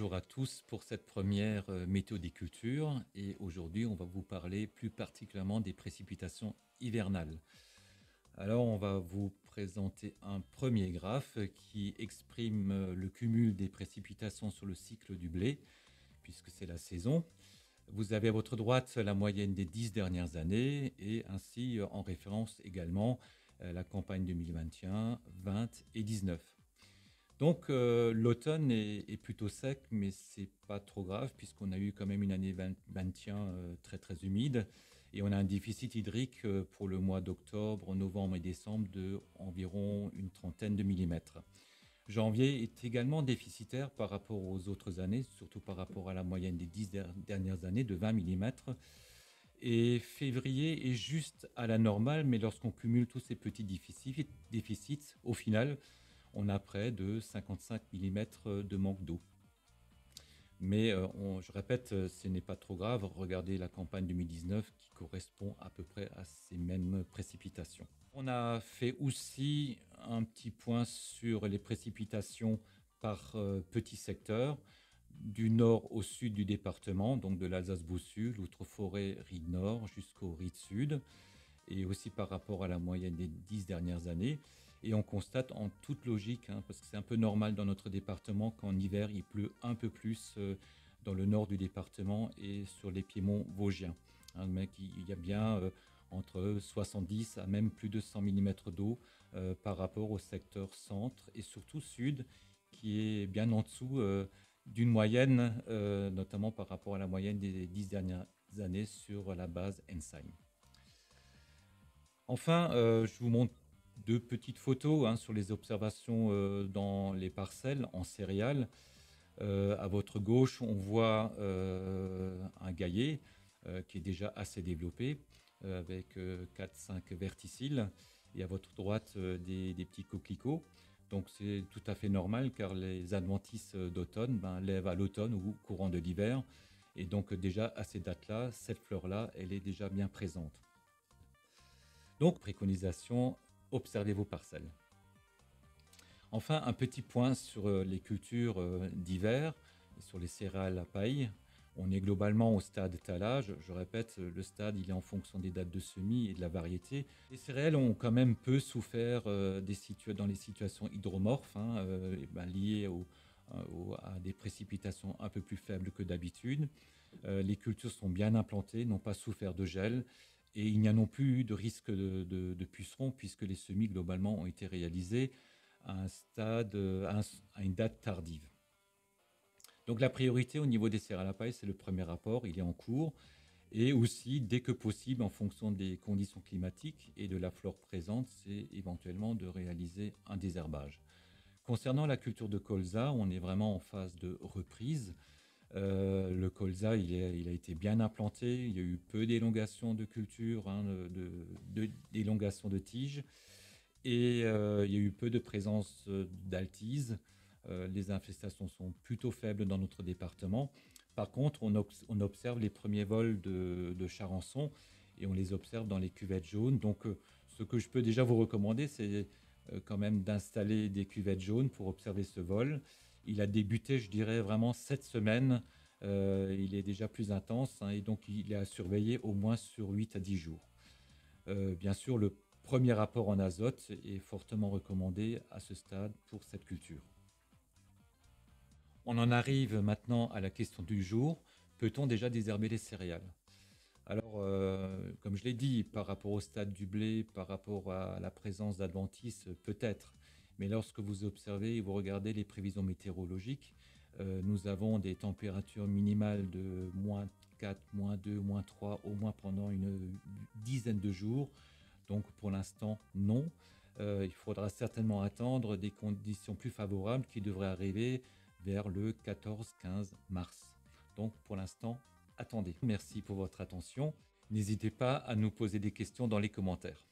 bonjour à tous pour cette première météo des cultures et aujourd'hui on va vous parler plus particulièrement des précipitations hivernales. Alors on va vous présenter un premier graphe qui exprime le cumul des précipitations sur le cycle du blé puisque c'est la saison. Vous avez à votre droite la moyenne des 10 dernières années et ainsi en référence également la campagne 2021, 20 et 19. Donc l'automne est plutôt sec, mais c'est pas trop grave puisqu'on a eu quand même une année 21 très très humide et on a un déficit hydrique pour le mois d'octobre, novembre et décembre de environ une trentaine de millimètres. Janvier est également déficitaire par rapport aux autres années, surtout par rapport à la moyenne des 10 dernières années de 20 millimètres. Et février est juste à la normale, mais lorsqu'on cumule tous ces petits déficits, au final, on a près de 55 millimètres de manque d'eau. Mais je répète, ce n'est pas trop grave. Regardez la campagne 2019 qui correspond à peu près à ces mêmes précipitations. On a fait aussi un petit point sur les précipitations par petits secteurs, du nord au sud du département, donc de l'Alsace-Bossue, l'Outre-Forêt, Rive Nord jusqu'au Rive Sud, et aussi par rapport à la moyenne des 10 dernières années. Et on constate en toute logique, parce que c'est un peu normal dans notre département qu'en hiver, il pleut un peu plus dans le nord du département et sur les piémonts vosgiens. Mais il y a bien entre 70 à même plus de 100 millimètres d'eau par rapport au secteur centre et surtout sud, qui est bien en dessous d'une moyenne, notamment par rapport à la moyenne des 10 dernières années sur la base Ensheim. Enfin, je vous montre deux petites photos sur les observations dans les parcelles en céréales. À votre gauche, on voit un gaillet qui est déjà assez développé avec 4-5 verticilles et à votre droite des petits coquelicots. Donc c'est tout à fait normal car les adventices d'automne lèvent à l'automne ou au courant de l'hiver. Et donc déjà à ces dates-là, cette fleur-là, elle est déjà bien présente. Donc préconisation, observez vos parcelles. Enfin, un petit point sur les cultures d'hiver, sur les céréales à paille. On est globalement au stade étalage. Je répète, le stade, il est en fonction des dates de semis et de la variété. Les céréales ont quand même peu souffert dans les situations hydromorphes, liées à des précipitations un peu plus faibles que d'habitude. Les cultures sont bien implantées, n'ont pas souffert de gel. Et il n'y a non plus eu de risque de pucerons puisque les semis globalement ont été réalisés à une date tardive. Donc la priorité au niveau des céréales à paille, c'est le premier rapport, il est en cours. Et aussi, dès que possible, en fonction des conditions climatiques et de la flore présente, c'est éventuellement de réaliser un désherbage. Concernant la culture de colza, on est vraiment en phase de reprise. Le colza, il a été bien implanté. Il y a eu peu d'élongation de culture, d'élongation de tiges. Et il y a eu peu de présence d'altise. Les infestations sont plutôt faibles dans notre département. Par contre, on observe les premiers vols de charançons et on les observe dans les cuvettes jaunes. Donc, ce que je peux déjà vous recommander, c'est quand même d'installer des cuvettes jaunes pour observer ce vol. Il a débuté, je dirais, vraiment cette semaine. Il est déjà plus intense et donc il est à surveiller au moins sur 8 à 10 jours. Bien sûr, le premier apport en azote est fortement recommandé à ce stade pour cette culture. On en arrive maintenant à la question du jour. Peut-on déjà désherber les céréales? Alors, comme je l'ai dit, par rapport au stade du blé, par rapport à la présence d'adventices, peut-être. Mais lorsque vous observez et vous regardez les prévisions météorologiques, nous avons des températures minimales de moins 4, moins 2, moins 3, au moins pendant une dizaine de jours. Donc pour l'instant, non. Il faudra certainement attendre des conditions plus favorables qui devraient arriver vers le 14-15 mars. Donc pour l'instant, attendez. Merci pour votre attention. N'hésitez pas à nous poser des questions dans les commentaires.